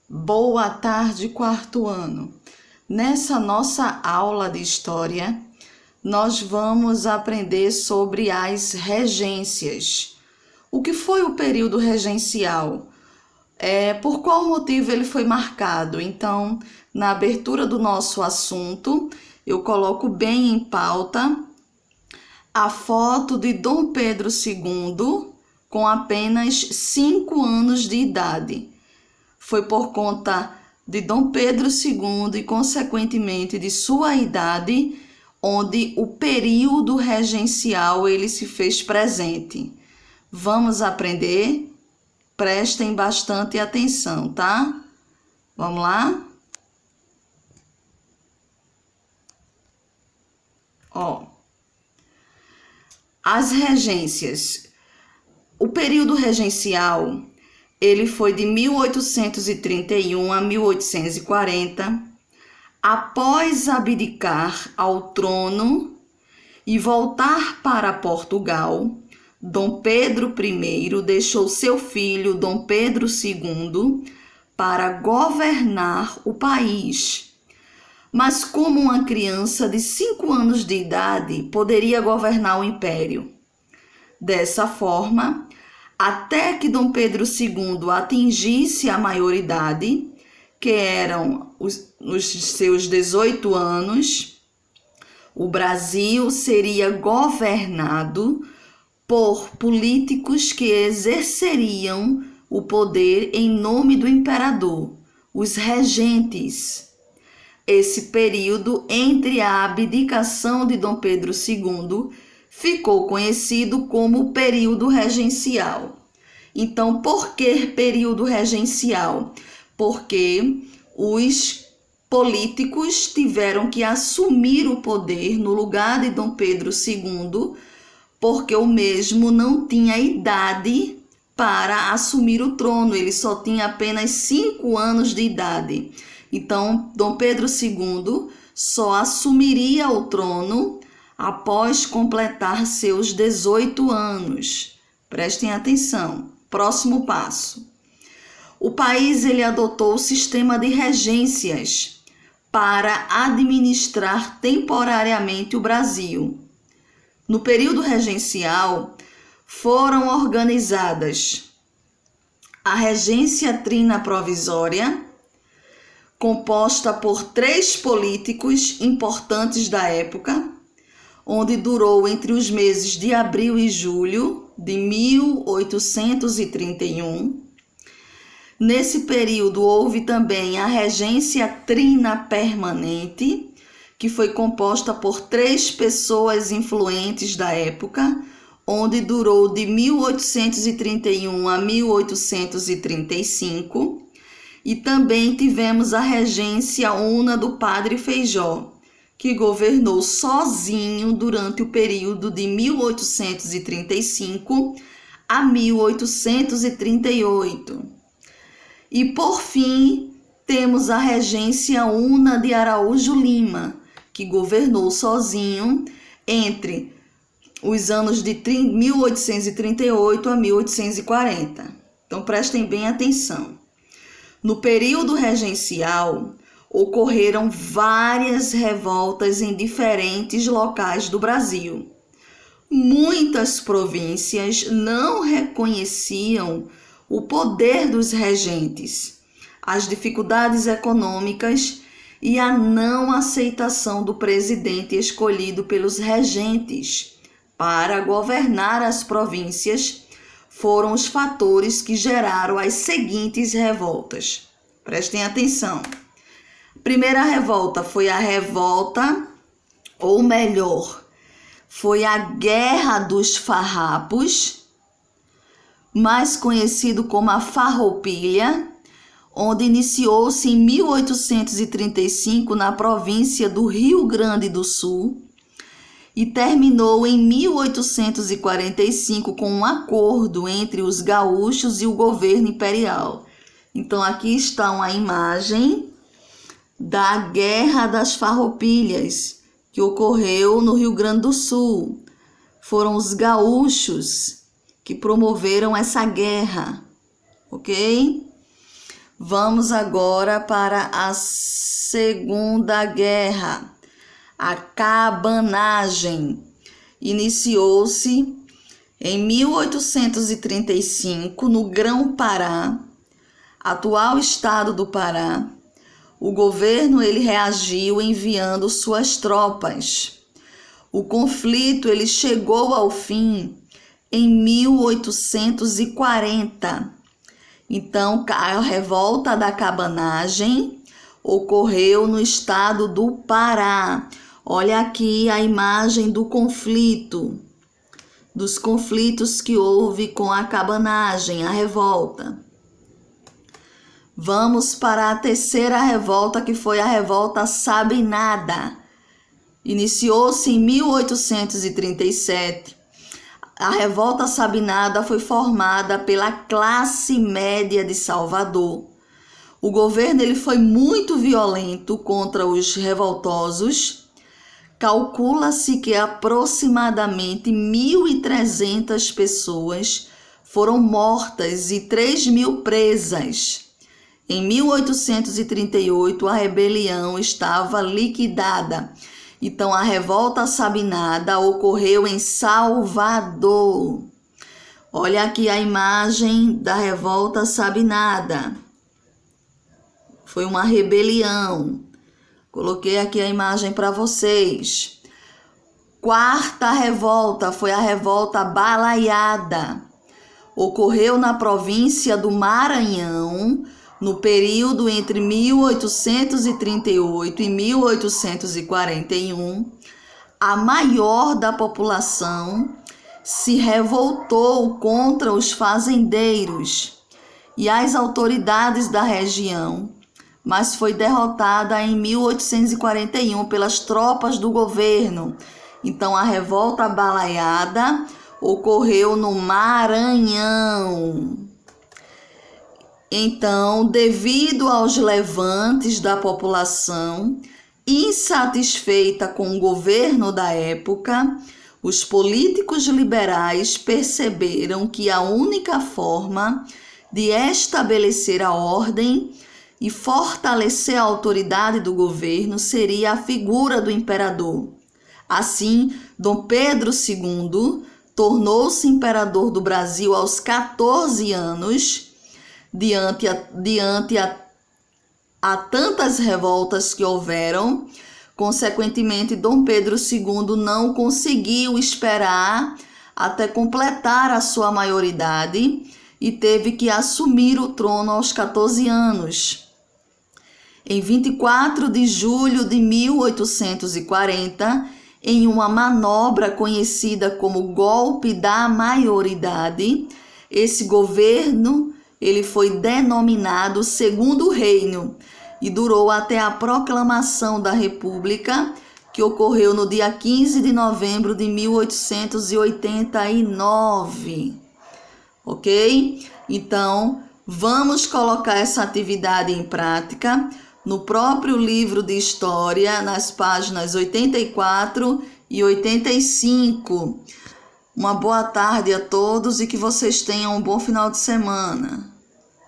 Boa tarde, quarto ano. Nessa nossa aula de história, nós vamos aprender sobre as regências. O que foi o período regencial? Por qual motivo ele foi marcado? Então, na abertura do nosso assunto, eu coloco bem em pauta a foto de Dom Pedro II com apenas 5 anos de idade. Foi por conta de Dom Pedro II e, consequentemente, de sua idade, onde o período regencial ele se fez presente. Vamos aprender? Prestem bastante atenção, tá? Vamos lá? As regências. O período regencial ele foi de 1831 a 1840, após abdicar ao trono e voltar para Portugal. Dom Pedro I deixou seu filho Dom Pedro II para governar o país. Mas como uma criança de 5 anos de idade poderia governar o império? Dessa forma, até que Dom Pedro II atingisse a maioridade, que eram os seus 18 anos, o Brasil seria governado por políticos que exerceriam o poder em nome do imperador, os regentes. Esse período entre a abdicação de Dom Pedro II ficou conhecido como o período regencial. Então, por que período regencial? Porque os políticos tiveram que assumir o poder no lugar de Dom Pedro II, porque o mesmo não tinha idade para assumir o trono, ele só tinha apenas 5 anos de idade. Então, Dom Pedro II só assumiria o trono após completar seus 18 anos. Prestem atenção. Próximo passo. O país ele adotou o sistema de regências para administrar temporariamente o Brasil. No período regencial, foram organizadas a Regência Trina Provisória, composta por 3 políticos importantes da época, onde durou entre os meses de abril e julho de 1831. Nesse período houve também a Regência Trina Permanente, que foi composta por 3 pessoas influentes da época, onde durou de 1831 a 1835. E também tivemos a Regência Una do Padre Feijó, que governou sozinho durante o período de 1835 a 1838. E, por fim, temos a Regência Una de Araújo Lima, que governou sozinho entre os anos de 1838 a 1840. Então, prestem bem atenção. No período regencial, ocorreram várias revoltas em diferentes locais do Brasil. Muitas províncias não reconheciam o poder dos regentes, as dificuldades econômicas e a não aceitação do presidente escolhido pelos regentes para governar as províncias foram os fatores que geraram as seguintes revoltas. Prestem atenção. A primeira revolta foi a revolta, ou melhor, foi a Guerra dos Farrapos, mais conhecido como a Farroupilha, onde iniciou-se em 1835 na província do Rio Grande do Sul e terminou em 1845 com um acordo entre os gaúchos e o governo imperial. Então, aqui está uma imagem da Guerra das Farroupilhas, que ocorreu no Rio Grande do Sul. Foram os gaúchos que promoveram essa guerra, ok? Vamos agora para a Segunda Guerra. A cabanagem iniciou-se em 1835 no Grão-Pará, atual estado do Pará. O governo ele reagiu enviando suas tropas. O conflito ele chegou ao fim em 1840. Então, a revolta da cabanagem ocorreu no estado do Pará. Olha aqui a imagem do conflito, dos conflitos que houve com a cabanagem, a revolta. Vamos para a terceira revolta, que foi a revolta Sabinada. Iniciou-se em 1837. A revolta Sabinada foi formada pela classe média de Salvador. O governo ele foi muito violento contra os revoltosos. Calcula-se que aproximadamente 1.300 pessoas foram mortas e 3.000 presas. Em 1838, a rebelião estava liquidada. Então, a revolta Sabinada ocorreu em Salvador. Olha aqui a imagem da revolta Sabinada. Foi uma rebelião. Coloquei aqui a imagem para vocês. Quarta revolta foi a revolta Balaiada. Ocorreu na província do Maranhão, no período entre 1838 e 1841. A maior da população se revoltou contra os fazendeiros e as autoridades da região, mas foi derrotada em 1841 pelas tropas do governo. Então, a revolta Balaiada ocorreu no Maranhão. Então, devido aos levantes da população insatisfeita com o governo da época, os políticos liberais perceberam que a única forma de estabelecer a ordem e fortalecer a autoridade do governo seria a figura do imperador. Assim, Dom Pedro II tornou-se imperador do Brasil aos 14 anos, diante a tantas revoltas que houveram. Consequentemente, Dom Pedro II não conseguiu esperar até completar a sua maioridade e teve que assumir o trono aos 14 anos. Em 24 de julho de 1840, em uma manobra conhecida como golpe da maioridade, esse governo ele foi denominado Segundo Reino e durou até a proclamação da República, que ocorreu no dia 15 de novembro de 1889. Ok? Então, vamos colocar essa atividade em prática no próprio livro de História, nas páginas 84 e 85. Uma boa tarde a todos e que vocês tenham um bom final de semana.